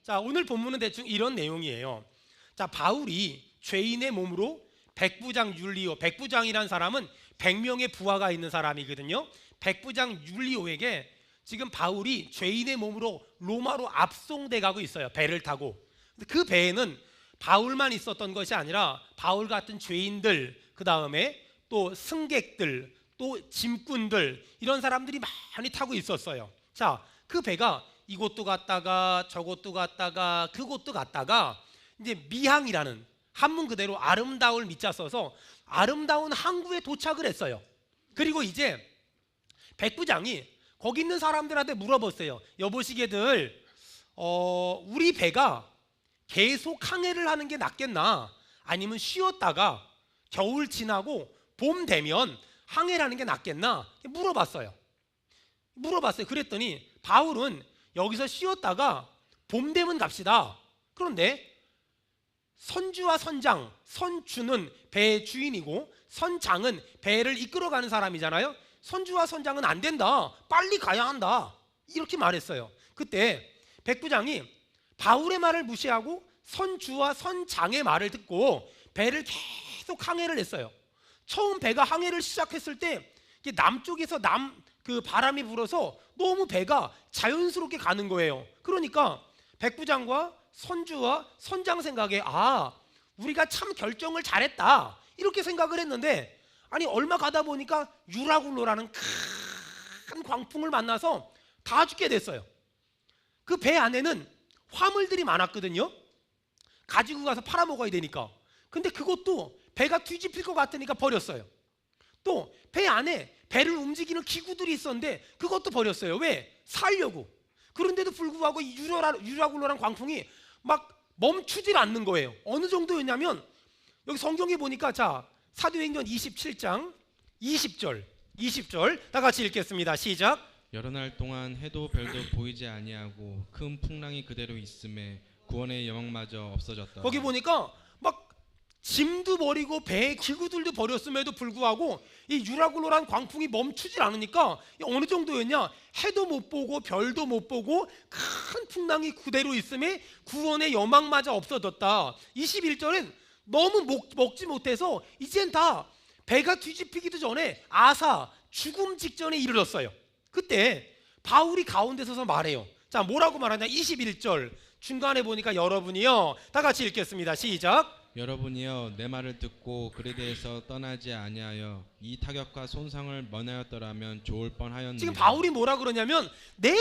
자, 오늘 본문은 대충 이런 내용이에요. 자, 바울이 죄인의 몸으로 백부장 율리오, 백부장이란 사람은 100명의 부하가 있는 사람이거든요. 백부장 율리오에게 지금 바울이 죄인의 몸으로 로마로 압송돼 가고 있어요. 배를 타고. 그 배에는 바울만 있었던 것이 아니라 바울 같은 죄인들, 그 다음에 또 승객들, 또 짐꾼들, 이런 사람들이 많이 타고 있었어요. 자, 그 배가 이곳도 갔다가 저곳도 갔다가 그곳도 갔다가 이제 미항이라는, 한문 그대로 아름다울 미자 써서 아름다운 항구에 도착을 했어요. 그리고 이제 백부장이 거기 있는 사람들한테 물어봤어요. 여보시게들, 우리 배가 계속 항해를 하는 게 낫겠나, 아니면 쉬었다가 겨울 지나고 봄 되면 항해를 하는 게 낫겠나 물어봤어요. 그랬더니 바울은 여기서 쉬었다가 봄 되면 갑시다. 그런데 선주와 선장, 선주는 배의 주인이고 선장은 배를 이끌어가는 사람이잖아요. 선주와 선장은 안 된다, 빨리 가야 한다, 이렇게 말했어요. 그때 백부장이 바울의 말을 무시하고 선주와 선장의 말을 듣고 배를 계속 항해를 했어요. 처음 배가 항해를 시작했을 때 남쪽에서 그 바람이 불어서 너무 배가 자연스럽게 가는 거예요. 그러니까 백부장과 선주와 선장 생각에 우리가 참 결정을 잘했다, 이렇게 생각을 했는데, 아니 얼마 가다 보니까 유라굴로라는 큰 광풍을 만나서 다 죽게 됐어요. 그 배 안에는 화물들이 많았거든요. 가지고 가서 팔아먹어야 되니까. 근데 그것도 배가 뒤집힐 것 같으니까 버렸어요. 또 배 안에 배를 움직이는 기구들이 있었는데 그것도 버렸어요. 왜? 살려고. 그런데도 불구하고 이 유라굴로란 광풍이 막 멈추질 않는 거예요. 어느 정도였냐면, 여기 성경에 보니까, 자, 사도행전 27장 20절 다 같이 읽겠습니다. 시작. 여러 날 동안 해도 별도 보이지 아니하고 큰 풍랑이 그대로 있음에 구원의 여망마저 없어졌다. 거기 보니까 막 짐도 버리고 배의 기구들도 버렸음에도 불구하고 이 유라굴로란 광풍이 멈추질 않으니까 어느 정도였냐, 해도 못 보고 별도 못 보고 큰 풍랑이 그대로 있음에 구원의 여망마저 없어졌다. 21절엔 너무 먹지 못해서 이젠 다 배가 뒤집히기도 전에 죽음 직전에 이르렀어요. 그때 바울이 가운데 서서 말해요. 자, 뭐라고 말하냐, 21절 중간에 보니까 여러분이요, 다 같이 읽겠습니다. 시작. 여러분이여 내 말을 듣고 그에 대해서 떠나지 아니하여 이 타격과 손상을 면하였더라면 좋을 뻔하였느니라. 지금 바울이 뭐라 그러냐면,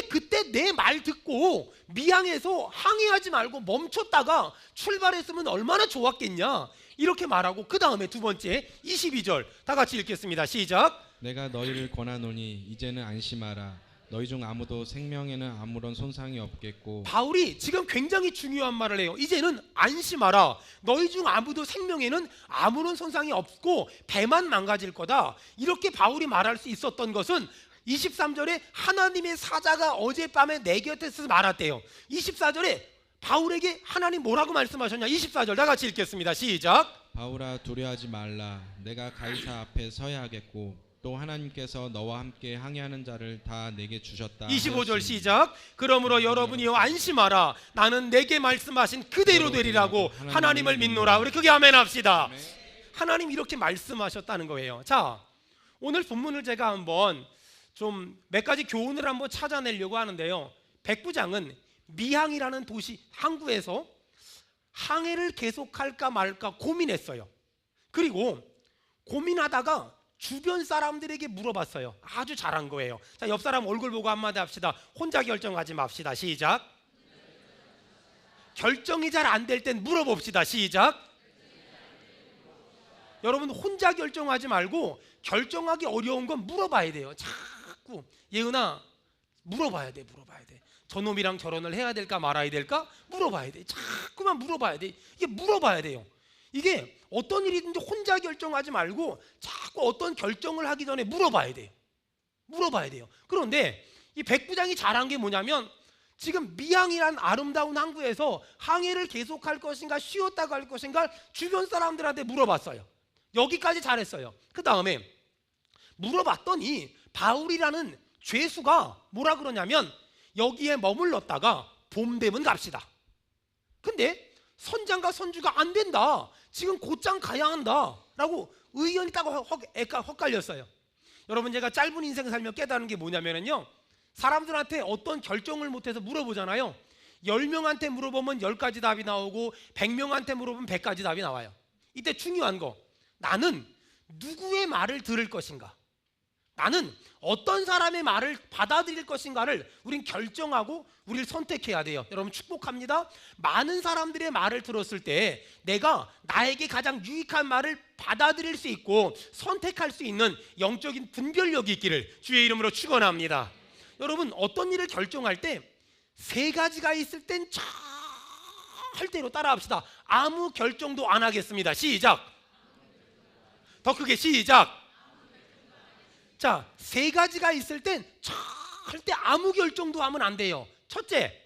그때 내 말 듣고 미항에서 항해하지 말고 멈췄다가 출발했으면 얼마나 좋았겠냐, 이렇게 말하고, 그 다음에 두 번째 22절 다 같이 읽겠습니다. 시작. 내가 너희를 권하노니 이제는 안심하라. 너희 중 아무도 생명에는 아무런 손상이 없겠고. 바울이 지금 굉장히 중요한 말을 해요. 이제는 안심하라. 너희 중 아무도 생명에는 아무런 손상이 없고 배만 망가질 거다. 이렇게 바울이 말할 수 있었던 것은 23절에 하나님의 사자가 어젯밤에 내 곁에서 말았대요. 24절에 바울에게 하나님 뭐라고 말씀하셨냐, 24절 다 같이 읽겠습니다. 시작. 바울아 두려워하지 말라. 내가 가이사 앞에 서야 하겠고 또 하나님께서 너와 함께 항해하는 자를 다 내게 주셨다. 25절 시작. 그러므로 여러분이요 안심하라. 나는 내게 말씀하신 그대로 되리라고 하나님을 믿노라. 우리 크게 아멘 합시다. 하나님 이렇게 말씀하셨다는 거예요. 자, 오늘 본문을 제가 한번 좀 몇 가지 교훈을 한번 찾아내려고 하는데요. 백부장은 미항이라는 도시 항구에서 항해를 계속할까 말까 고민했어요. 그리고 고민하다가 주변 사람들에게 물어봤어요. 아주 잘한 거예요. 자, 옆 사람 얼굴 보고 한마디 합시다. 혼자 결정하지 맙시다. 시작. 결정이 잘 안 될 땐 물어봅시다. 시작. 여러분, 혼자 결정하지 말고 결정하기 어려운 건 물어봐야 돼요. 자꾸 예은아, 물어봐야 돼. 저놈이랑 결혼을 해야 될까 말아야 될까 물어봐야 돼. 자꾸만 물어봐야 돼. 이게 물어봐야 돼요. 이게 어떤 일이든지 혼자 결정하지 말고 자꾸 어떤 결정을 하기 전에 물어봐야 돼요. 그런데 이 백부장이 잘한 게 뭐냐면, 지금 미항이란 아름다운 항구에서 항해를 계속할 것인가 쉬었다가 할 것인가 주변 사람들한테 물어봤어요. 여기까지 잘했어요. 그 다음에 물어봤더니 바울이라는 죄수가 뭐라 그러냐면, 여기에 머물렀다가 봄 되면 갑시다. 근데 선장과 선주가 안 된다, 지금 곧장 가야 한다 라고 의견이 딱 헛갈렸어요. 여러분, 제가 짧은 인생 살며 깨달은 게 뭐냐면요, 사람들한테 어떤 결정을 못해서 물어보잖아요. 10명한테 물어보면 10가지 답이 나오고 100명한테 물어보면 100가지 답이 나와요. 이때 중요한 거, 나는 누구의 말을 들을 것인가, 나는 어떤 사람의 말을 받아들일 것인가를 우린 결정하고 우리를 선택해야 돼요. 여러분, 축복합니다. 많은 사람들의 말을 들었을 때 내가 나에게 가장 유익한 말을 받아들일 수 있고 선택할 수 있는 영적인 분별력이 있기를 주의 이름으로 축원합니다. 여러분, 어떤 일을 결정할 때 세 가지가 있을 땐 절대로 따라합시다. 아무 결정도 안 하겠습니다. 시작. 더 크게 시작. 자, 세 가지가 있을 땐 절대 아무 결정도 하면 안 돼요. 첫째,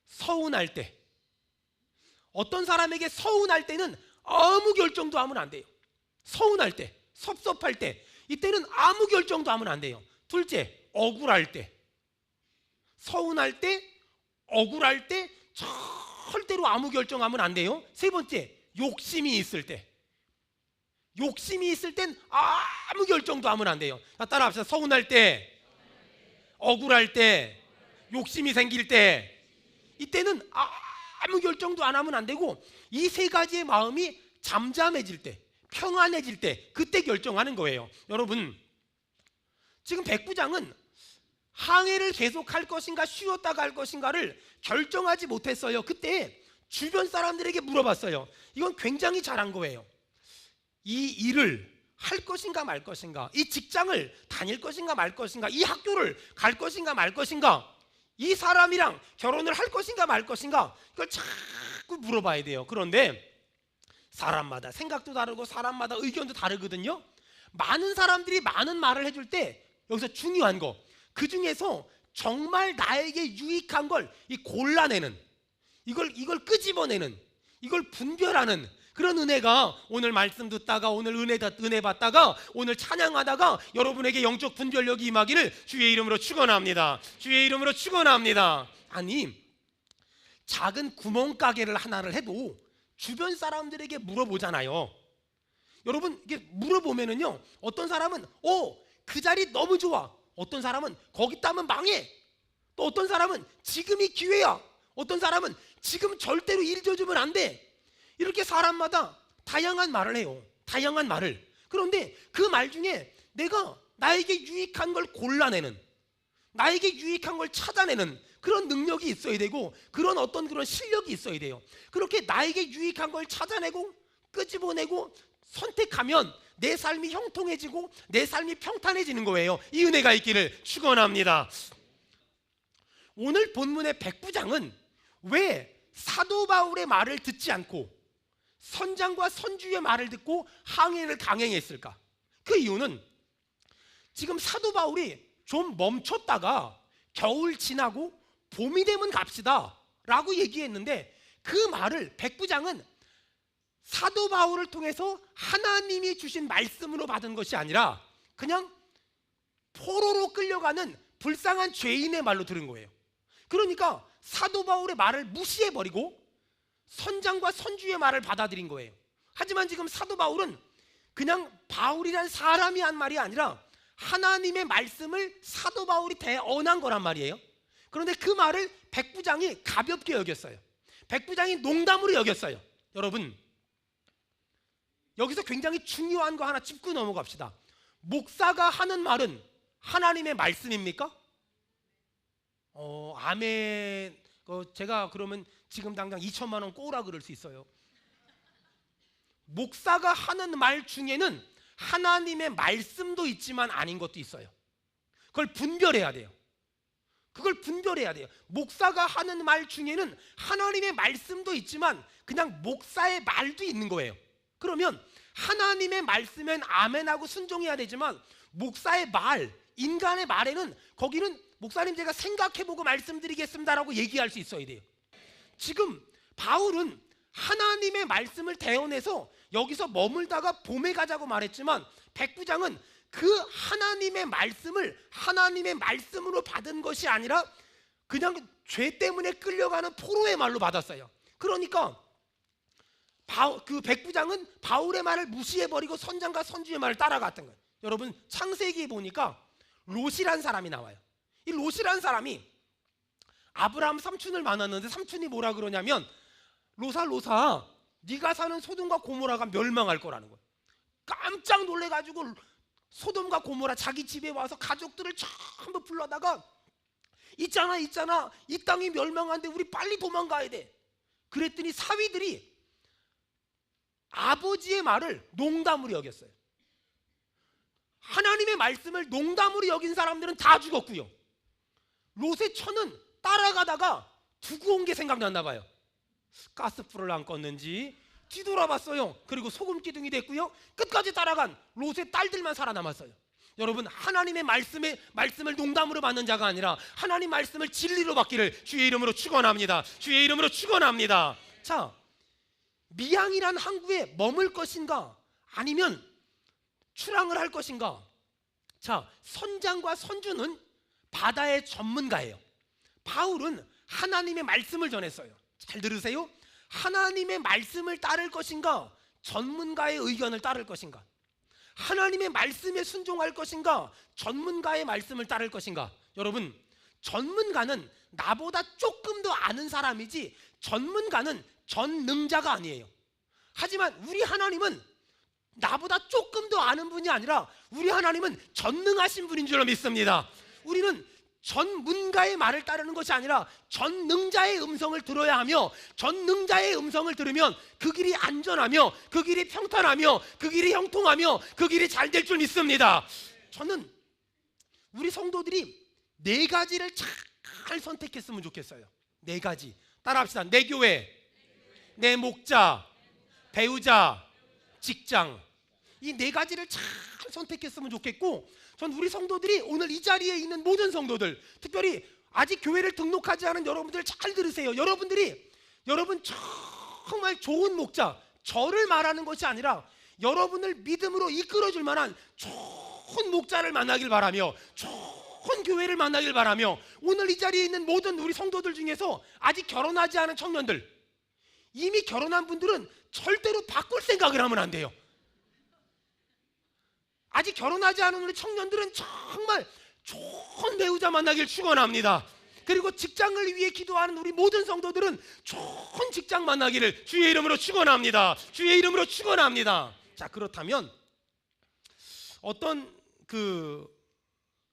서운할 때. 어떤 사람에게 서운할 때는 아무 결정도 하면 안 돼요. 서운할 때, 섭섭할 때, 이때는 아무 결정도 하면 안 돼요. 둘째, 억울할 때. 서운할 때, 억울할 때 절대로 아무 결정하면 안 돼요. 세 번째, 욕심이 있을 때. 욕심이 있을 땐 아무 결정도 하면 안 돼요. 자, 따라합시다. 서운할 때, 억울할 때, 욕심이 생길 때, 이때는 아무 결정도 안 하면 안 되고, 이 세 가지의 마음이 잠잠해질 때, 평안해질 때, 그때 결정하는 거예요. 여러분, 지금 백부장은 항해를 계속할 것인가 쉬었다가 할 것인가를 결정하지 못했어요. 그때 주변 사람들에게 물어봤어요. 이건 굉장히 잘한 거예요. 이 일을 할 것인가 말 것인가, 이 직장을 다닐 것인가 말 것인가, 이 학교를 갈 것인가 말 것인가, 이 사람이랑 결혼을 할 것인가 말 것인가, 이걸 자꾸 물어봐야 돼요. 그런데 사람마다 생각도 다르고 사람마다 의견도 다르거든요. 많은 사람들이 많은 말을 해줄 때 여기서 중요한 거, 그 중에서 정말 나에게 유익한 걸 골라내는, 이걸 끄집어내는, 이걸 분별하는 그런 은혜가, 오늘 말씀 듣다가, 오늘 은혜 받다가, 오늘 찬양하다가 여러분에게 영적 분별력이 임하기를 주의 이름으로 축원합니다. 주의 이름으로 축원합니다. 아니, 작은 구멍가게를 하나를 해도 주변 사람들에게 물어보잖아요. 여러분, 이게 물어보면은요, 어떤 사람은 그 자리 너무 좋아, 어떤 사람은 거기 따면 망해, 또 어떤 사람은 지금이 기회야, 어떤 사람은 지금 절대로 일 줘주면 안 돼. 이렇게 사람마다 다양한 말을 해요. 다양한 말을. 그런데 그 말 중에 내가 나에게 유익한 걸 골라내는, 나에게 유익한 걸 찾아내는 그런 능력이 있어야 되고, 그런 실력이 있어야 돼요. 그렇게 나에게 유익한 걸 찾아내고 끄집어내고 선택하면 내 삶이 형통해지고 내 삶이 평탄해지는 거예요. 이 은혜가 있기를 축원합니다. 오늘 본문의 백부장은 왜 사도 바울의 말을 듣지 않고 선장과 선주의 말을 듣고 항해를 강행했을까? 그 이유는 지금 사도 바울이 좀 멈췄다가 겨울 지나고 봄이 되면 갑시다 라고 얘기했는데, 그 말을 백부장은 사도 바울을 통해서 하나님이 주신 말씀으로 받은 것이 아니라 그냥 포로로 끌려가는 불쌍한 죄인의 말로 들은 거예요. 그러니까 사도 바울의 말을 무시해버리고 선장과 선주의 말을 받아들인 거예요. 하지만 지금 사도 바울은 그냥 바울이란 사람이 한 말이 아니라 하나님의 말씀을 사도 바울이 대언한 거란 말이에요. 그런데 그 말을 백부장이 가볍게 여겼어요. 백부장이 농담으로 여겼어요. 여러분, 여기서 굉장히 중요한 거 하나 짚고 넘어갑시다. 목사가 하는 말은 하나님의 말씀입니까? 아멘. 제가 그러면 지금 당장 2천만 원 꼬라 그럴 수 있어요. 목사가 하는 말 중에는 하나님의 말씀도 있지만 아닌 것도 있어요. 그걸 분별해야 돼요. 그걸 분별해야 돼요. 목사가 하는 말 중에는 하나님의 말씀도 있지만 그냥 목사의 말도 있는 거예요. 그러면 하나님의 말씀엔 아멘하고 순종해야 되지만, 목사의 말, 인간의 말에는 거기는 목사님 제가 생각해보고 말씀드리겠습니다라고 얘기할 수 있어야 돼요. 지금 바울은 하나님의 말씀을 대언해서 여기서 머물다가 봄에 가자고 말했지만, 백부장은 그 하나님의 말씀을 하나님의 말씀으로 받은 것이 아니라 그냥 죄 때문에 끌려가는 포로의 말로 받았어요. 그러니까 그 백부장은 바울의 말을 무시해버리고 선장과 선주의 말을 따라갔던 거예요. 여러분 창세기에 보니까 롯이란 사람이 나와요. 이 롯이란 사람이 아브라함 삼촌을 만났는데 삼촌이 뭐라 그러냐면 롯아 네가 사는 소돔과 고모라가 멸망할 거라는 거예요. 깜짝 놀래가지고 소돔과 고모라 자기 집에 와서 가족들을 전부 불러다가 있잖아 이 땅이 멸망한데 우리 빨리 도망가야 돼. 그랬더니 사위들이 아버지의 말을 농담으로 여겼어요. 하나님의 말씀을 농담으로 여긴 사람들은 다 죽었고요. 롯의 처는 따라가다가 두고 온 게 생각났나 봐요. 가스불을 안 껐는지 뒤돌아봤어요. 그리고 소금 기둥이 됐고요. 끝까지 따라간 롯의 딸들만 살아남았어요. 여러분 하나님의 말씀을 농담으로 받는 자가 아니라 하나님 말씀을 진리로 받기를 주의 이름으로 축원합니다. 주의 이름으로 축원합니다. 자, 미양이란 항구에 머물 것인가 아니면 출항을 할 것인가? 자, 선장과 선주는 바다의 전문가예요. 바울은 하나님의 말씀을 전했어요. 잘 들으세요. 하나님의 말씀을 따를 것인가? 전문가의 의견을 따를 것인가? 하나님의 말씀에 순종할 것인가? 전문가의 말씀을 따를 것인가? 여러분, 전문가는 나보다 조금 더 아는 사람이지 전문가는 전능자가 아니에요. 하지만 우리 하나님은 나보다 조금 더 아는 분이 아니라 우리 하나님은 전능하신 분인 줄로 믿습니다. 우리는 전문가의 말을 따르는 것이 아니라 전능자의 음성을 들어야 하며 전능자의 음성을 들으면 그 길이 안전하며 그 길이 평탄하며 그 길이 형통하며 그 길이 잘 될 줄 믿습니다. 저는 우리 성도들이 4가지를 잘 선택했으면 좋겠어요. 4가지 따라합시다. 내 교회, 내 목자, 배우자, 직장. 이 4가지를 잘 선택했으면 좋겠고, 전 우리 성도들이 오늘 이 자리에 있는 모든 성도들, 특별히 아직 교회를 등록하지 않은 여러분들 잘 들으세요. 여러분 정말 좋은 목자, 저를 말하는 것이 아니라 여러분을 믿음으로 이끌어줄 만한 좋은 목자를 만나길 바라며 좋은 교회를 만나길 바라며, 오늘 이 자리에 있는 모든 우리 성도들 중에서 아직 결혼하지 않은 청년들, 이미 결혼한 분들은 절대로 바꿀 생각을 하면 안 돼요. 아직 결혼하지 않은 우리 청년들은 정말 좋은 배우자 만나길 축원합니다. 그리고 직장을 위해 기도하는 우리 모든 성도들은 좋은 직장 만나기를 주의 이름으로 축원합니다. 주의 이름으로 축원합니다. 자, 그렇다면 어떤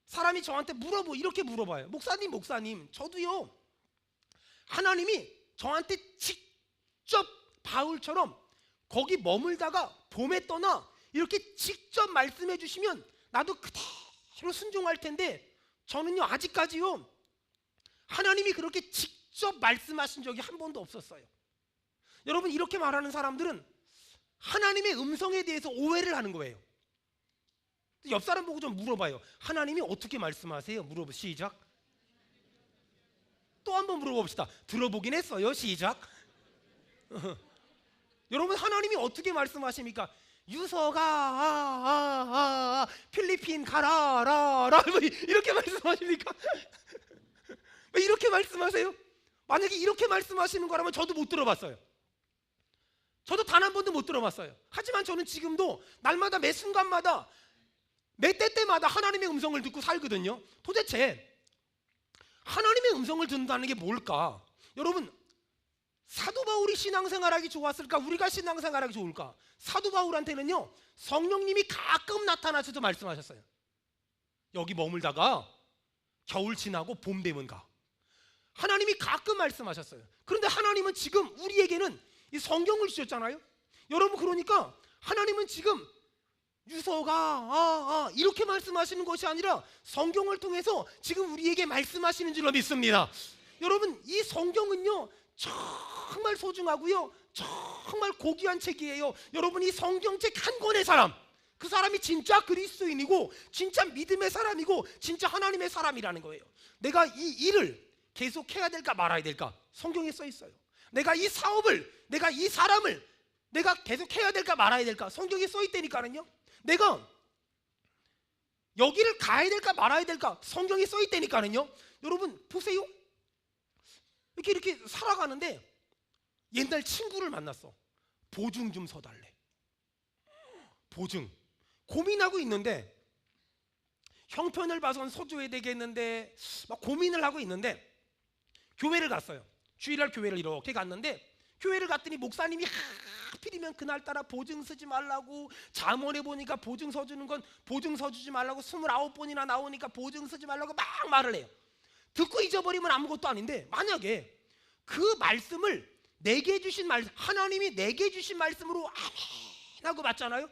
사람이 저한테 이렇게 물어봐요. 목사님, 저도요, 하나님이 저한테 직접 바울처럼 거기 머물다가 봄에 떠나 이렇게 직접 말씀해 주시면 나도 그대로 순종할 텐데, 저는요 아직까지요 하나님이 그렇게 직접 말씀하신 적이 한 번도 없었어요. 여러분, 이렇게 말하는 사람들은 하나님의 음성에 대해서 오해를 하는 거예요. 옆 사람 보고 좀 물어봐요. 하나님이 어떻게 말씀하세요? 시작. 또 한 번 물어봅시다. 들어보긴 했어요. 시작. 여러분, 하나님이 어떻게 말씀하십니까? 유서가 필리핀 가라 이렇게 말씀하십니까? 왜 이렇게 말씀하세요? 만약에 이렇게 말씀하시는 거라면 저도 못 들어봤어요. 저도 단 한 번도 못 들어봤어요. 하지만 저는 지금도 날마다 매 순간마다 매 때때마다 하나님의 음성을 듣고 살거든요. 도대체 하나님의 음성을 듣는다는 게 뭘까? 여러분, 사도 바울이 신앙생활하기 좋았을까? 우리가 신앙생활하기 좋을까? 사도 바울한테는요 성령님이 가끔 나타나셔서 말씀하셨어요. 여기 머물다가 겨울 지나고 봄 되면 가. 하나님이 가끔 말씀하셨어요. 그런데 하나님은 지금 우리에게는 이 성경을 주셨잖아요. 여러분, 그러니까 하나님은 지금 유서가 이렇게 말씀하시는 것이 아니라 성경을 통해서 지금 우리에게 말씀하시는 줄로 믿습니다. 여러분, 이 성경은요 정말 소중하고요 정말 고귀한 책이에요. 여러분, 이 성경책 한 권의 사람, 그 사람이 진짜 그리스도인이고 진짜 믿음의 사람이고 진짜 하나님의 사람이라는 거예요. 내가 이 일을 계속 해야 될까 말아야 될까? 성경에 써 있어요. 내가 이 사업을, 내가 이 사람을 내가 계속 해야 될까 말아야 될까? 성경에 써 있다니까요. 내가 여기를 가야 될까 말아야 될까? 성경에 써 있다니까요. 여러분 보세요. 이렇게 살아가는데 옛날 친구를 만났어. 보증 좀 서달래. 보증. 고민하고 있는데 형편을 봐선 서줘야 되겠는데 막 고민을 하고 있는데 교회를 갔어요. 주일날 교회를 이렇게 갔는데 교회를 갔더니 목사님이 하필이면 그날따라 보증 쓰지 말라고, 잠언에 보니까 보증 서주는 건 보증 서주지 말라고 29번이나 나오니까 보증 쓰지 말라고 막 말을 해요. 듣고 잊어버리면 아무것도 아닌데 만약에 그 말씀을 내게 주신 말씀, 하나님이 내게 주신 말씀으로 아멘 하고 맞잖아요.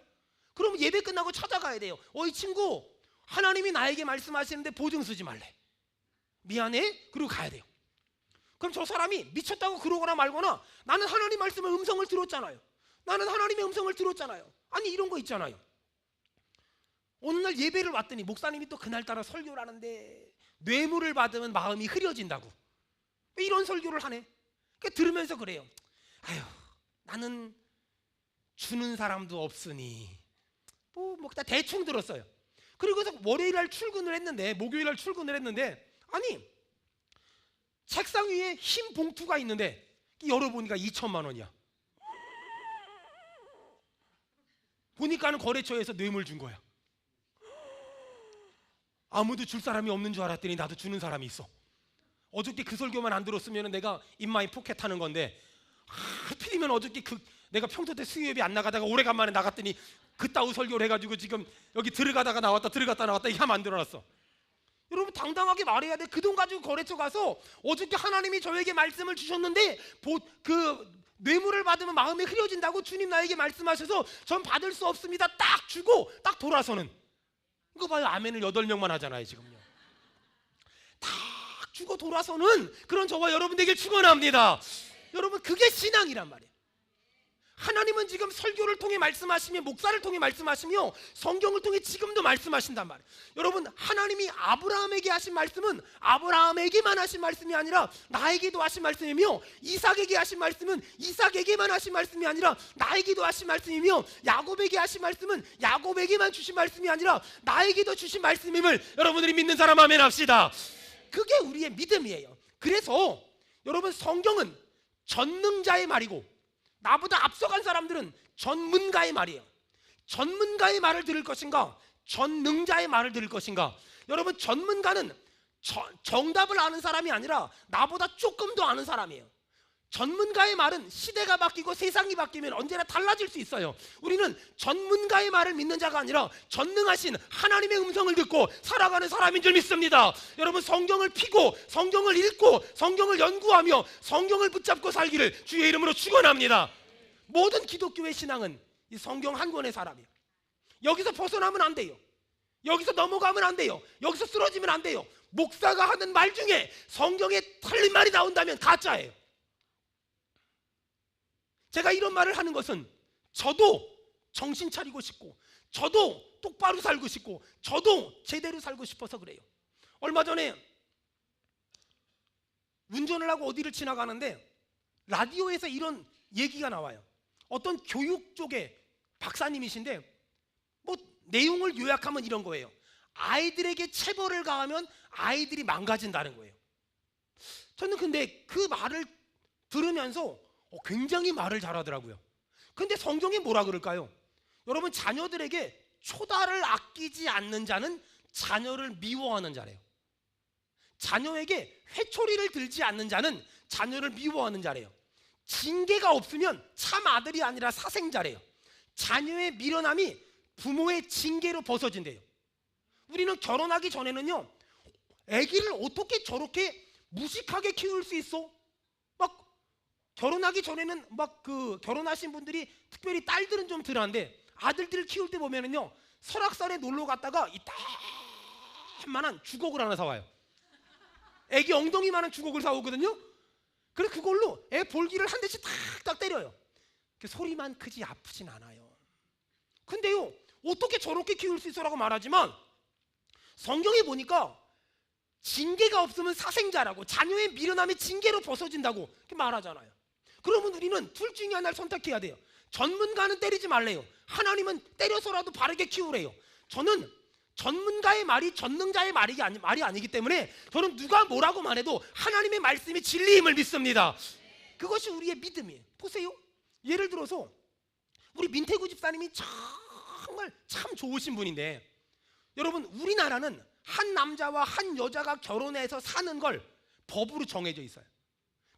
그럼 예배 끝나고 찾아가야 돼요. 어이 친구, 하나님이 나에게 말씀하시는데 보증 쓰지 말래. 미안해. 그리고 가야 돼요. 그럼 저 사람이 미쳤다고 그러거나 말거나 나는 하나님 말씀의 음성을 들었잖아요. 나는 하나님의 음성을 들었잖아요. 아니 이런 거 있잖아요. 어느 날 예배를 왔더니 목사님이 또 그날따라 설교를 하는데 뇌물을 받으면 마음이 흐려진다고 이런 설교를 하네. 그러니까 들으면서 그래요. 아휴, 나는 주는 사람도 없으니 뭐 대충 들었어요. 그리고서 월요일날 출근을 했는데 목요일날 출근을 했는데 아니 책상 위에 흰 봉투가 있는데 열어보니까 2천만 원이야. 보니까는 거래처에서 뇌물 준 거야. 아무도 줄 사람이 없는 줄 알았더니 나도 주는 사람이 있어. 어저께 그 설교만 안 들었으면 내가 인마이 포켓하는 건데 하필이면 어저께 내가 평소 때 수요예배 안 나가다가 오래간만에 나갔더니 그따위 설교를 해가지고 지금 여기 들어가다가 나왔다 들어갔다 나왔다 이게 하면 안 들어놨어. 여러분 당당하게 말해야 돼. 그 돈 가지고 거래처 가서 어저께 하나님이 저에게 말씀을 주셨는데 그 뇌물을 받으면 마음이 흐려진다고 주님 나에게 말씀하셔서 전 받을 수 없습니다. 딱 주고 딱 돌아서는. 이거 봐요. 아멘을 8명만 하잖아요 지금요. 딱 주고 돌아서는 그런 저와 여러분에게 축원합니다. 여러분 그게 신앙이란 말이에요. 하나님은 지금 설교를 통해 말씀하시며 목사를 통해 말씀하시며 성경을 통해 지금도 말씀하신단 말이에요. 여러분 하나님이 아브라함에게 하신 말씀은 아브라함에게만 하신 말씀이 아니라 나에게도 하신 말씀이며 이삭에게 하신 말씀은 이삭에게만 하신 말씀이 아니라 나에게도 하신 말씀이며 야곱에게 하신 말씀은 야곱에게만 주신 말씀이 아니라 나에게도 주신 말씀임을 여러분들이 믿는 사람 아멘 합시다. 그게 우리의 믿음이에요. 그래서 여러분 성경은 전능자의 말이고 나보다 앞서간 사람들은 전문가의 말이에요. 전문가의 말을 들을 것인가 전능자의 말을 들을 것인가. 여러분 전문가는 정답을 아는 사람이 아니라 나보다 조금 더 아는 사람이에요. 전문가의 말은 시대가 바뀌고 세상이 바뀌면 언제나 달라질 수 있어요. 우리는 전문가의 말을 믿는 자가 아니라 전능하신 하나님의 음성을 듣고 살아가는 사람인 줄 믿습니다. 여러분 성경을 피고 성경을 읽고 성경을 연구하며 성경을 붙잡고 살기를 주의 이름으로 축원합니다. 모든 기독교의 신앙은 이 성경 한 권의 사람이에요. 여기서 벗어나면 안 돼요. 여기서 넘어가면 안 돼요. 여기서 쓰러지면 안 돼요. 목사가 하는 말 중에 성경에 틀린 말이 나온다면 가짜예요. 제가 이런 말을 하는 것은 저도 정신 차리고 싶고 저도 똑바로 살고 싶고 저도 제대로 살고 싶어서 그래요. 얼마 전에 운전을 하고 어디를 지나가는데 라디오에서 이런 얘기가 나와요. 어떤 교육 쪽의 박사님이신데 뭐 내용을 요약하면 이런 거예요. 아이들에게 체벌을 가하면 아이들이 망가진다는 거예요. 저는 근데 그 말을 들으면서 굉장히 말을 잘하더라고요. 근데 성경이 뭐라 그럴까요? 여러분 자녀들에게 초다를 아끼지 않는 자는 자녀를 미워하는 자래요. 자녀에게 회초리를 들지 않는 자는 자녀를 미워하는 자래요. 징계가 없으면 참 아들이 아니라 사생자래요. 자녀의 미련함이 부모의 징계로 벗어진대요. 우리는 결혼하기 전에는요 아기를 어떻게 저렇게 무식하게 키울 수 있어? 막 결혼하기 전에는 막 결혼하신 분들이 특별히 딸들은 좀 덜한데 아들들을 키울 때 보면은요 설악산에 놀러 갔다가 이 딱만한 주걱을 하나 사와요. 애기 엉덩이만한 주걱을 사오거든요. 그래 그걸로 애 볼기를 한 대씩 탁탁 때려요. 소리만 크지 아프진 않아요. 근데요 어떻게 저렇게 키울 수 있어라고 말하지만 성경에 보니까 징계가 없으면 사생자라고 자녀의 미련함이 징계로 벗어진다고 이렇게 말하잖아요. 그러면 우리는 둘 중에 하나를 선택해야 돼요. 전문가는 때리지 말래요. 하나님은 때려서라도 바르게 키우래요. 저는 전문가의 말이 전능자의 말이 아니기 때문에 저는 누가 뭐라고 말해도 하나님의 말씀이 진리임을 믿습니다. 그것이 우리의 믿음이에요. 보세요. 예를 들어서 우리 민태구 집사님이 정말 참 좋으신 분인데, 여러분 우리나라는 한 남자와 한 여자가 결혼해서 사는 걸 법으로 정해져 있어요.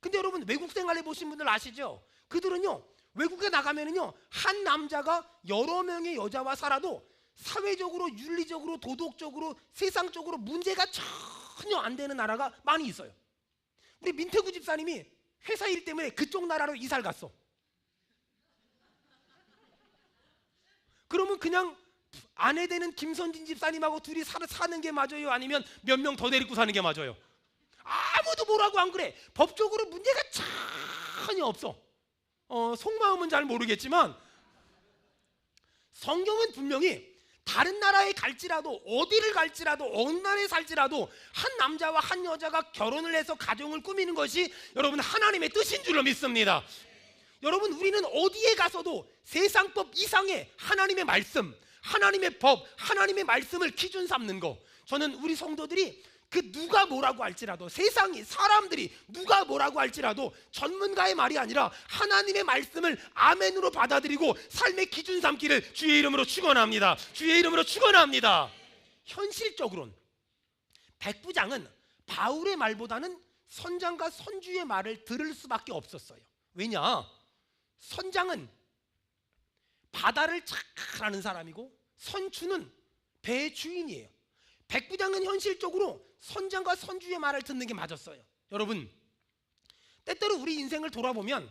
근데 여러분 외국 생활 해보신 분들 아시죠? 그들은요 외국에 나가면은요 한 남자가 여러 명의 여자와 살아도 사회적으로, 윤리적으로, 도덕적으로, 세상적으로 문제가 전혀 안 되는 나라가 많이 있어요. 우리 민태구 집사님이 회사 일 때문에 그쪽 나라로 이사를 갔어. 그러면 그냥 아내 되는 김선진 집사님하고 둘이 사는 게 맞아요? 아니면 몇 명 더 데리고 사는 게 맞아요? 아무도 뭐라고 안 그래. 법적으로 문제가 전혀 없어. 속마음은 잘 모르겠지만 성경은 분명히 다른 나라에 갈지라도, 어디를 갈지라도, 어느 나라에 살지라도 한 남자와 한 여자가 결혼을 해서 가정을 꾸미는 것이 여러분 하나님의 뜻인 줄로 믿습니다. 여러분 우리는 어디에 가서도 세상법 이상의 하나님의 말씀, 하나님의 법, 하나님의 말씀을 기준 삼는 거, 저는 우리 성도들이 그 누가 뭐라고 할지라도, 세상이, 사람들이 누가 뭐라고 할지라도 전문가의 말이 아니라 하나님의 말씀을 아멘으로 받아들이고 삶의 기준 삼기를 주의 이름으로 축원합니다. 주의 이름으로 축원합니다. 현실적으로는 백부장은 바울의 말보다는 선장과 선주의 말을 들을 수밖에 없었어요. 왜냐? 선장은 바다를 잘 아는 사람이고 선주는 배의 주인이에요. 백부장은 현실적으로 선장과 선주의 말을 듣는 게 맞았어요. 여러분, 때때로 우리 인생을 돌아보면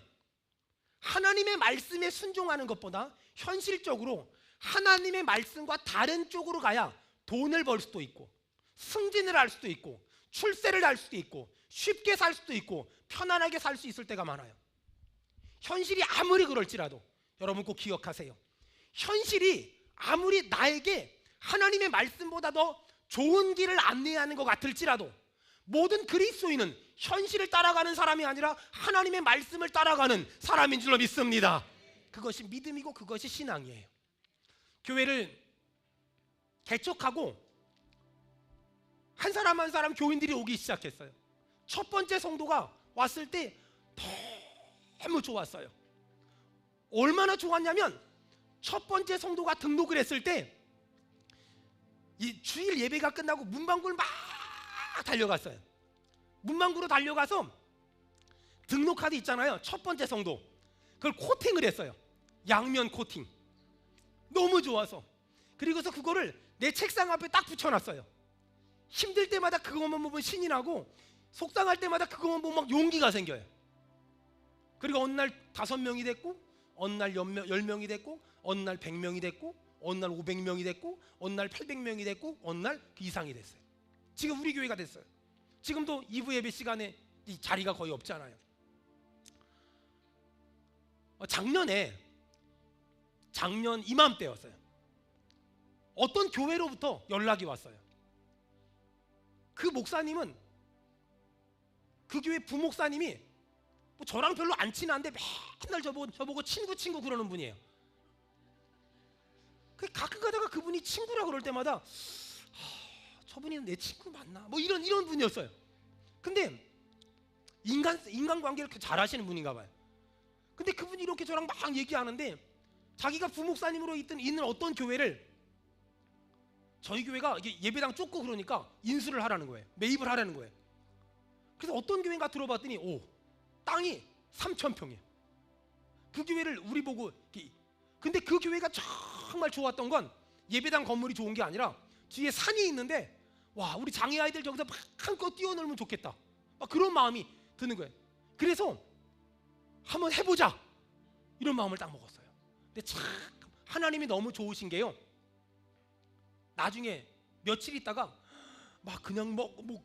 하나님의 말씀에 순종하는 것보다 현실적으로 하나님의 말씀과 다른 쪽으로 가야 돈을 벌 수도 있고, 승진을 할 수도 있고, 출세를 할 수도 있고, 쉽게 살 수도 있고, 편안하게 살 수 있을 때가 많아요. 현실이 아무리 그럴지라도 여러분 꼭 기억하세요. 현실이 아무리 나에게 하나님의 말씀보다 더 좋은 길을 안내하는 것 같을지라도 모든 그리스도인은 현실을 따라가는 사람이 아니라 하나님의 말씀을 따라가는 사람인 줄로 믿습니다. 그것이 믿음이고 그것이 신앙이에요. 교회를 개척하고 한 사람 한 사람 교인들이 오기 시작했어요. 첫 번째 성도가 왔을 때 너무 좋았어요. 얼마나 좋았냐면 첫 번째 성도가 등록을 했을 때 이 주일 예배가 끝나고 문방구를 막 달려갔어요. 문방구로 달려가서 등록카드 있잖아요. 첫 번째 성도 그걸 코팅을 했어요. 양면 코팅. 너무 좋아서. 그리고서 그거를 내 책상 앞에 딱 붙여놨어요. 힘들 때마다 그것만 보면 신이 나고 속상할 때마다 그것만 보면 막 용기가 생겨요. 그리고 어느 날 5명이 됐고, 어느 날 10명이 됐고, 어느 날 100명이 됐고, 어느 날 500명이 됐고, 어느 날 800명이 됐고, 어느 날 그 이상이 됐어요. 지금 우리 교회가 됐어요. 지금도 2부 예배 시간에 이 자리가 거의 없잖아요. 작년 이맘때였어요. 어떤 교회로부터 연락이 왔어요. 그 목사님은, 그 교회 부목사님이 뭐 저랑 별로 안 친한데 맨날 저보고 친구 그러는 분이에요. 가끔 가다가 그분이 친구라 그럴 때마다 저분이 내 친구 맞나? 뭐 이런 분이었어요. 근데 인간관계를 잘하시는 분인가 봐요. 근데 그분이 이렇게 저랑 막 얘기하는데 자기가 부목사님으로 있는 어떤 교회를, 저희 교회가 이게 예배당 좁고 그러니까 인수를 하라는 거예요. 매입을 하라는 거예요. 그래서 어떤 교회인가 들어봤더니 땅이 3,000평이에요. 그 교회를 우리 보고, 근데 그 교회가 정말 좋았던 건 예배당 건물이 좋은 게 아니라 뒤에 산이 있는데, 와, 우리 장애 아이들 저기서 막 한껏 뛰어놀면 좋겠다, 막 그런 마음이 드는 거예요. 그래서 한번 해보자 이런 마음을 딱 먹었어요. 근데 참 하나님이 너무 좋으신 게요, 나중에 며칠 있다가 막 그냥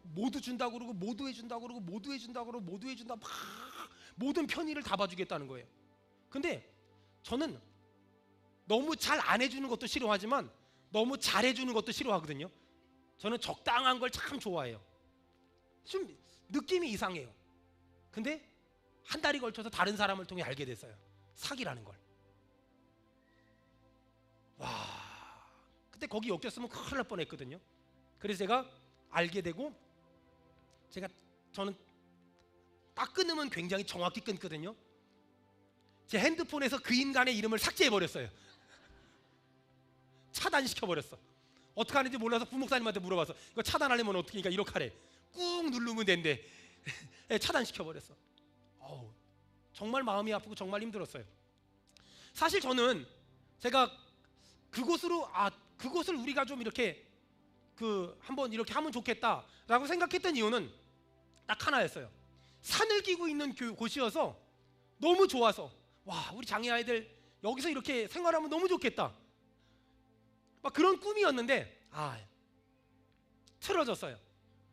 모두 준다고 그러고 모두 해준다고 그러고 모두 해준다고 그러고 모두 해준다, 막 모든 편의를 다 봐주겠다는 거예요. 근데 저는 너무 잘 안 해주는 것도 싫어하지만 너무 잘해주는 것도 싫어하거든요. 저는 적당한 걸 참 좋아해요. 좀 느낌이 이상해요. 근데 한 달이 걸쳐서 다른 사람을 통해 알게 됐어요. 사기라는 걸. 와, 그때 거기 엮였으면 큰일 날 뻔했거든요. 그래서 제가 알게 되고, 저는 딱 끊으면 굉장히 정확히 끊거든요. 제 핸드폰에서 그 인간의 이름을 삭제해버렸어요. 차단시켜버렸어. 어떻게 하는지 몰라서 부목사님한테 물어봐서 이거 차단하려면 어떻게, 그러니까 이렇게 하래. 꾹 누르면 된대. 차단시켜버렸어. 정말 마음이 아프고 정말 힘들었어요. 사실 저는 제가 그곳을 우리가 좀 이렇게 한번 이렇게 하면 좋겠다라고 생각했던 이유는 딱 하나였어요. 산을 끼고 있는 곳이어서 너무 좋아서, 와, 우리 장애 아이들 여기서 이렇게 생활하면 너무 좋겠다, 막 그런 꿈이었는데 틀어졌어요.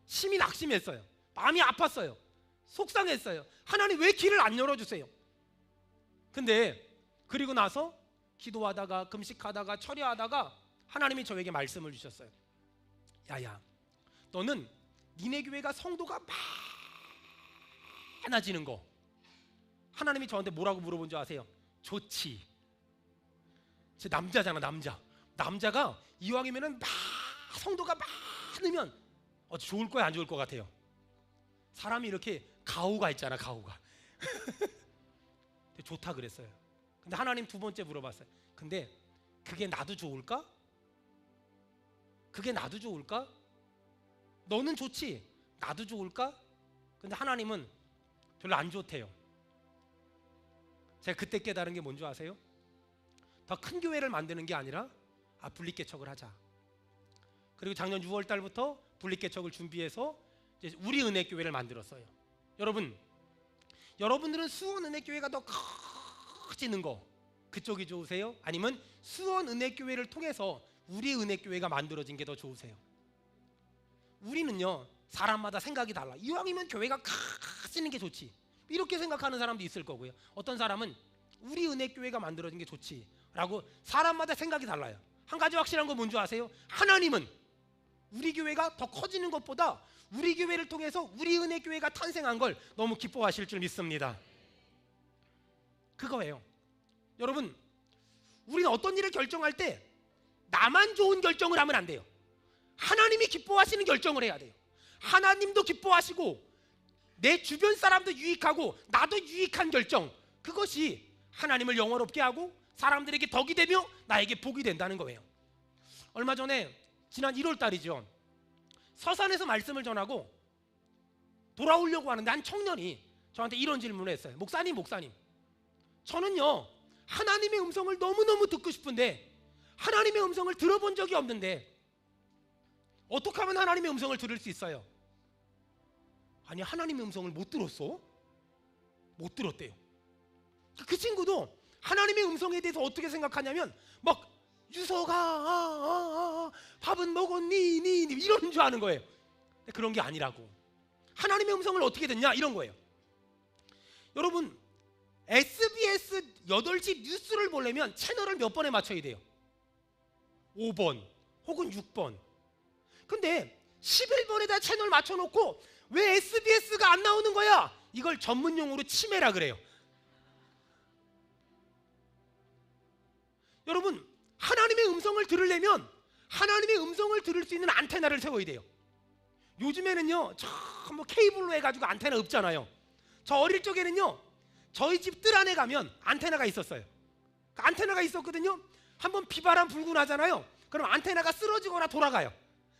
심히 낙심했어요. 마음이 아팠어요. 속상했어요. 하나님 왜 길을 안 열어주세요? 근데 그리고 나서 기도하다가 금식하다가 철야하다가 하나님이 저에게 말씀을 주셨어요. 야야, 너는 니네 교회가 성도가 많아지는 거, 하나님이 저한테 뭐라고 물어본 줄 아세요? 좋지. 제 남자잖아. 남자가 이왕이면은 성도가 많으면 좋을 거야, 안 좋을 것 같아요? 사람이 이렇게 가오가 있잖아, 가오가. 좋다 그랬어요. 근데 하나님 두 번째 물어봤어요. 근데 그게 나도 좋을까? 그게 나도 좋을까? 너는 좋지, 나도 좋을까? 근데 하나님은 별로 안 좋대요. 제가 그때 깨달은 게 뭔지 아세요? 더 큰 교회를 만드는 게 아니라 분립개척을 하자. 그리고 작년 6월 달부터 분립개척을 준비해서 이제 우리 은혜교회를 만들었어요. 여러분들은 수원 은혜교회가 더 커지는 거 그쪽이 좋으세요? 아니면 수원 은혜교회를 통해서 우리 은혜교회가 만들어진 게 더 좋으세요? 우리는요, 사람마다 생각이 달라. 이왕이면 교회가 커지는 게 좋지, 이렇게 생각하는 사람도 있을 거고요. 어떤 사람은 우리 은혜교회가 만들어진 게 좋지 라고. 사람마다 생각이 달라요. 한 가지 확실한 거 뭔지 아세요? 하나님은 우리 교회가 더 커지는 것보다 우리 교회를 통해서 우리 은혜교회가 탄생한 걸 너무 기뻐하실 줄 믿습니다. 그거예요. 여러분, 우리는 어떤 일을 결정할 때 나만 좋은 결정을 하면 안 돼요. 하나님이 기뻐하시는 결정을 해야 돼요. 하나님도 기뻐하시고 내 주변 사람도 유익하고 나도 유익한 결정, 그것이 하나님을 영화롭게 하고 사람들에게 덕이 되며 나에게 복이 된다는 거예요. 얼마 전에 지난 1월 달이죠. 서산에서 말씀을 전하고 돌아오려고 하는데 한 청년이 저한테 이런 질문을 했어요. 목사님, 저는요 하나님의 음성을 너무너무 듣고 싶은데 하나님의 음성을 들어본 적이 없는데 어떻게 하면 하나님의 음성을 들을 수 있어요? 아니, 하나님의 음성을 못 들었어? 못 들었대요. 그 친구도 하나님의 음성에 대해서 어떻게 생각하냐면 막 유서가 밥은 먹었니 이러는 줄 아는 거예요. 근데 그런 게 아니라고. 하나님의 음성을 어떻게 듣냐, 이런 거예요. 여러분, SBS 8시 뉴스를 보려면 채널을 몇 번에 맞춰야 돼요? 5번 혹은 6번. 근데 11번에다 채널 맞춰놓고 왜 SBS가 안 나오는 거야? 이걸 전문용어로 치매라 그래요. 여러분, 하나님의 음성을 들으려면 하나님의 음성을 들을 수 있는 안테나를 세워야 돼요. 요즘에는요, 뭐 케이블로 해가지고 안테나 없잖아요. 저 어릴 적에는요, 저희 집 뜰 안에 가면 안테나가 있었어요. 안테나가 있었거든요. 한번 비바람 불고 나잖아요. 그럼 안테나가 쓰러지거나 돌아가요.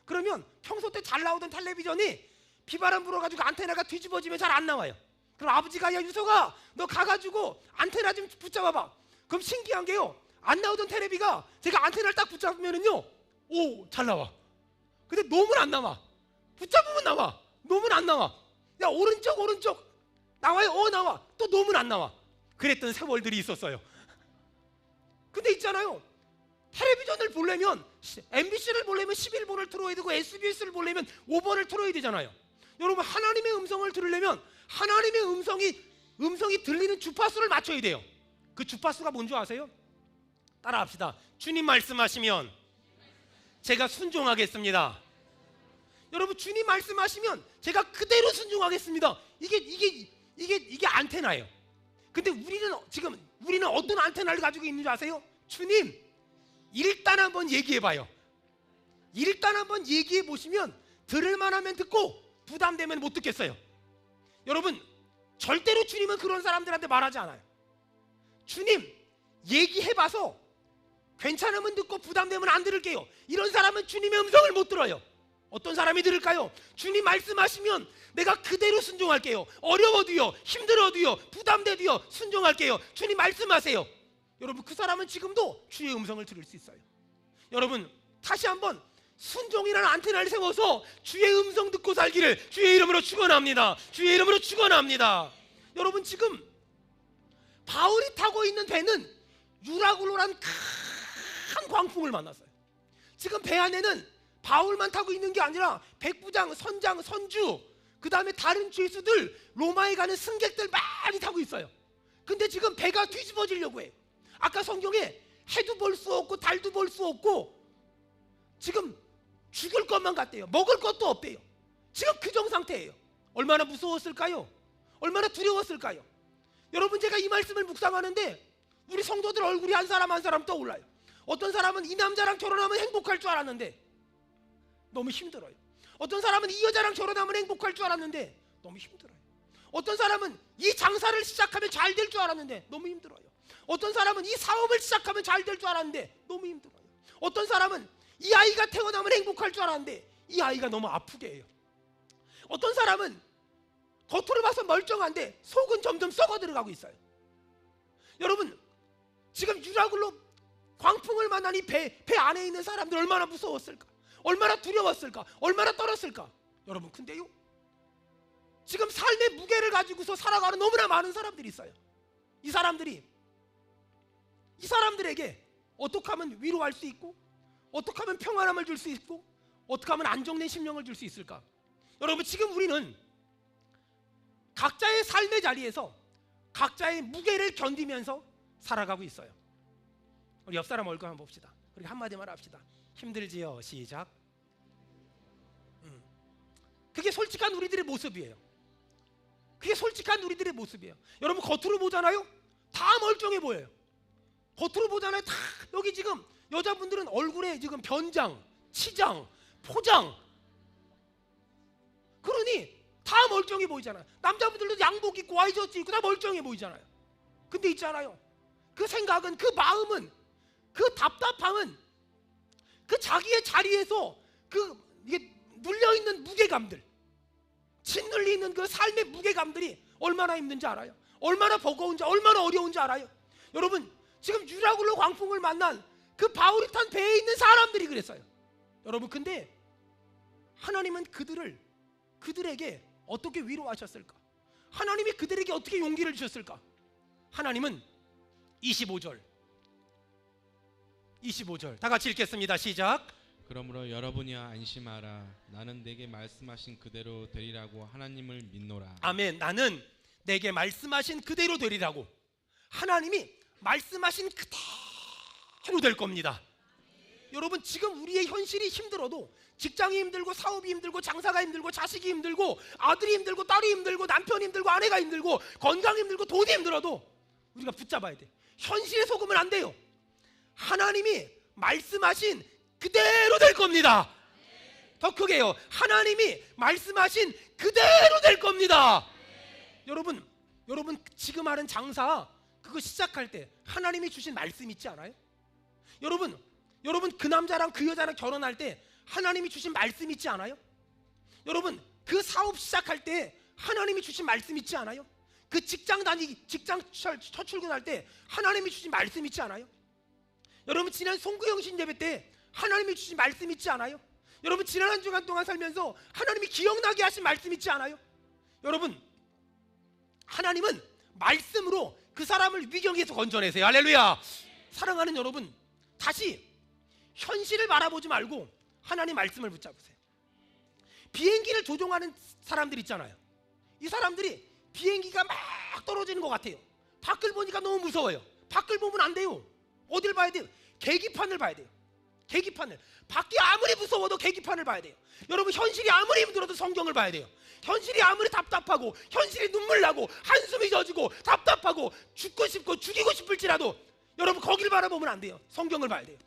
그러면 평소 때 잘 나오던 텔레비전이 비바람 불어가지고 안테나가 뒤집어지면 잘 안 나와요. 그럼 아버지가, 야 유서가 너 가가지고 안테나 좀 붙잡아봐. 그럼 신기한 게요, 안 나오던 텔레비가 제가 안테나를 딱 붙잡으면은요, 오, 잘 나와. 근데 놈은 안 나와. 붙잡으면 나와. 놈은 안 나와. 야, 오른쪽 나와요. 나와. 또 놈은 안 나와. 그랬던 세월들이 있었어요. 근데 있잖아요, 텔레비전을 보려면 MBC를 보려면 11번을 틀어야 되고 SBS를 보려면 5번을 틀어야 되잖아요. 여러분, 하나님의 음성을 들으려면 하나님의 음성이 들리는 주파수를 맞춰야 돼요. 그 주파수가 뭔지 아세요? 따라합시다. 주님 말씀하시면 제가 순종하겠습니다. 여러분, 주님 말씀하시면 제가 그대로 순종하겠습니다. 이게 안테나예요. 근데 우리는 어떤 안테나를 가지고 있는 줄 아세요? 주님, 일단 한번 얘기해봐요. 일단 한번 얘기해 보시면 들을만 하면 듣고 부담되면 못 듣겠어요. 여러분, 절대로 주님은 그런 사람들한테 말하지 않아요. 주님 얘기해봐서 괜찮으면 듣고 부담되면 안 들을게요. 이런 사람은 주님의 음성을 못 들어요. 어떤 사람이 들을까요? 주님 말씀하시면 내가 그대로 순종할게요. 어려워도요, 힘들어도요, 부담돼도요 순종할게요. 주님 말씀하세요. 여러분 그 사람은 지금도 주의 음성을 들을 수 있어요. 여러분 다시 한번 순종이라는 안테나를 세워서 주의 음성 듣고 살기를 주의 이름으로 축원합니다. 주의 이름으로 축원합니다. 여러분 지금 바울이 타고 있는 배는 유라굴로란 큰 광풍을 만났어요. 지금 배 안에는 바울만 타고 있는 게 아니라 백부장, 선장, 선주, 그 다음에 다른 죄수들, 로마에 가는 승객들 많이 타고 있어요. 근데 지금 배가 뒤집어지려고 해요. 아까 성경에 해도 볼 수 없고 달도 볼 수 없고 지금 죽을 것만 같대요. 먹을 것도 없대요. 지금 규정 상태예요. 얼마나 무서웠을까요? 얼마나 두려웠을까요? 여러분 제가 이 말씀을 묵상하는데 우리 성도들 얼굴이 한 사람 한 사람 떠올라요. 어떤 사람은 이 남자랑 결혼하면 행복할 줄 알았는데 너무 힘들어요. 어떤 사람은 이 여자랑 결혼하면 행복할 줄 알았는데 너무 힘들어요. 어떤 사람은 이 장사를 시작하면 잘 될 줄 알았는데 너무 힘들어요. 어떤 사람은 이 사업을 시작하면 잘 될 줄 알았는데 너무 힘들어요. 어떤 사람은 이 아이가 태어나면 행복할 줄 알았는데 이 아이가 너무 아프게 해요. 어떤 사람은 겉으로 봐서 멀쩡한데 속은 점점 썩어 들어가고 있어요. 여러분 지금 유라굴로 광풍을 만난 이 배 안에 있는 사람들 얼마나 무서웠을까? 얼마나 두려웠을까? 얼마나 떨었을까? 여러분 근데요 지금 삶의 무게를 가지고서 살아가는 너무나 많은 사람들이 있어요. 이 사람들에게 어떻게 하면 위로할 수 있고 어떻게 하면 평안함을 줄 수 있고 어떻게 하면 안정된 심령을 줄 수 있을까? 여러분 지금 우리는 각자의 삶의 자리에서 각자의 무게를 견디면서 살아가고 있어요. 우리 옆 사람 얼굴 한번 봅시다. 우리 한마디만 합시다. 힘들지요? 시작. 그게 솔직한 우리들의 모습이에요. 그게 솔직한 우리들의 모습이에요. 여러분 겉으로 보잖아요. 다 멀쩡해 보여요. 겉으로 보잖아요. 다 여기 지금 여자분들은 얼굴에 지금 변장, 치장, 포장 그러니 다 멀쩡해 보이잖아요. 남자분들도 양복 입고 와이셔츠 입고 다 멀쩡해 보이잖아요. 근데 있잖아요. 그 생각은 그 마음은 그 답답함은 그 자기의 자리에서 그 이게 눌려있는 무게감들 짓눌려 있는 그 삶의 무게감들이 얼마나 힘든지 알아요? 얼마나 버거운지 얼마나 어려운지 알아요? 여러분 지금 유라굴로 광풍을 만난 그 바울이 탄 배에 있는 사람들이 그랬어요. 여러분 근데 하나님은 그들에게 어떻게 위로하셨을까? 하나님이 그들에게 어떻게 용기를 주셨을까? 하나님은 25절 다 같이 읽겠습니다. 시작. 그러므로 여러분이야 안심하라. 나는 내게 말씀하신 그대로 되리라고 하나님을 믿노라. 아멘. 나는 내게 말씀하신 그대로 되리라고 하나님이 말씀하신 그대로 될 겁니다. 여러분 지금 우리의 현실이 힘들어도 직장이 힘들고 사업이 힘들고 장사가 힘들고 자식이 힘들고 아들이 힘들고 딸이 힘들고 남편이 힘들고 아내가 힘들고 건강이 힘들고 돈이 힘들어도 우리가 붙잡아야 돼. 현실에 속으면 안 돼요. 하나님이 말씀하신 그대로 될 겁니다. 더 크게요. 하나님이 말씀하신 그대로 될 겁니다. 여러분 지금 하는 장사 그거 시작할 때 하나님이 주신 말씀 있지 않아요? 여러분 그 남자랑 그 여자랑 결혼할 때 하나님이 주신 말씀 있지 않아요? 여러분 그 사업 시작할 때 하나님이 주신 말씀 있지 않아요? 그 직장 첫 출근할 때 하나님이 주신 말씀 있지 않아요? 여러분 지난 송구영 신예배 때 하나님이 주신 말씀 있지 않아요? 여러분 지난 한 주간 동안 살면서 하나님이 기억나게 하신 말씀 있지 않아요? 여러분 하나님은 말씀으로 그 사람을 위경에서 건져내세요. 할렐루야. 사랑하는 여러분 다시 현실을 바라보지 말고 하나님 말씀을 붙잡으세요. 비행기를 조종하는 사람들 있잖아요. 이 사람들이 비행기가 막 떨어지는 것 같아요. 밖을 보니까 너무 무서워요. 밖을 보면 안 돼요. 어딜 봐야 돼요? 계기판을 봐야 돼요. 계기판을. 밖이 아무리 무서워도 계기판을 봐야 돼요. 여러분 현실이 아무리 힘들어도 성경을 봐야 돼요. 현실이 아무리 답답하고 현실이 눈물 나고 한숨이 젖고 답답하고 죽고 싶고 죽이고 싶을지라도 여러분 거길 바라보면 안 돼요. 성경을 봐야 돼요.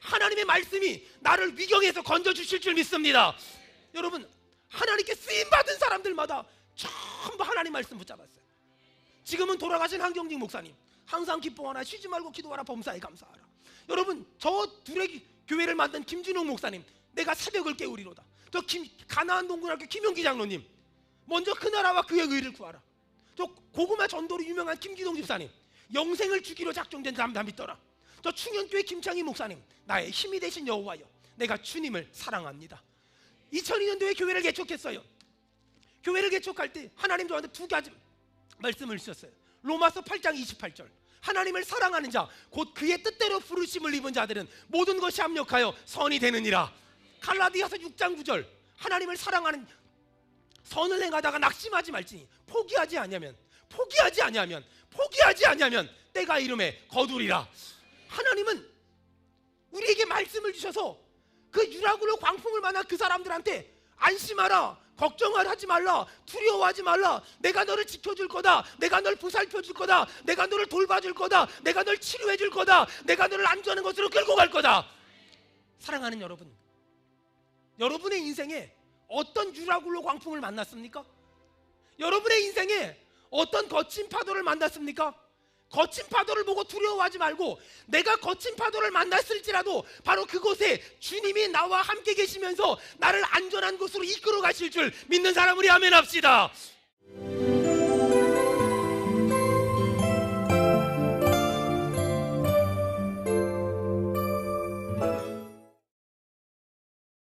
하나님의 말씀이 나를 위경에서 건져주실 줄 믿습니다. 여러분 하나님께 쓰임받은 사람들마다 전부 하나님 말씀 붙잡았어요. 지금은 돌아가신 한경직 목사님, 항상 기뻐하라, 쉬지 말고 기도하라, 범사에 감사하라. 여러분, 저 둘의 교회를 만든 김준용 목사님, 내가 새벽을 깨우리로다. 저 가나안 동군학교 김용기 장로님, 먼저 그 나라와 그의 의를 구하라. 저 고구마 전도로 유명한 김기동 집사님, 영생을 주기로 작정된 사람 다 믿더라. 저 충현교회 김창희 목사님, 나의 힘이 되신 여호와여, 내가 주님을 사랑합니다. 2002년도에 교회를 개척했어요. 교회를 개척할 때 하나님 저한테 두 가지 말씀을 주셨어요. 로마서 8장 28절, 하나님을 사랑하는 자, 곧 그의 뜻대로 부르심을 입은 자들은 모든 것이 합력하여 선이 되느니라. 갈라디아서 6장 9절, 하나님을 사랑하는, 선을 행하다가 낙심하지 말지니 포기하지 아니하면 때가 이름에 거두리라. 하나님은 우리에게 말씀을 주셔서 그 유라굴로 광풍을 만난 그 사람들한테 안심하라, 걱정하지 말라, 두려워하지 말라, 내가 너를 지켜줄 거다, 내가 널 보살펴줄 거다, 내가 너를 돌봐줄 거다, 내가 널 치료해줄 거다, 내가 너를 안전한 곳으로 끌고 갈 거다. 사랑하는 여러분, 여러분의 인생에 어떤 유라굴로 광풍을 만났습니까? 여러분의 인생에 어떤 거친 파도를 만났습니까? 거친 파도를 보고 두려워하지 말고, 내가 거친 파도를 만났을지라도 바로 그곳에 주님이 나와 함께 계시면서 나를 안전한 곳으로 이끌어 가실 줄 믿는 사람, 우리 아멘 합시다.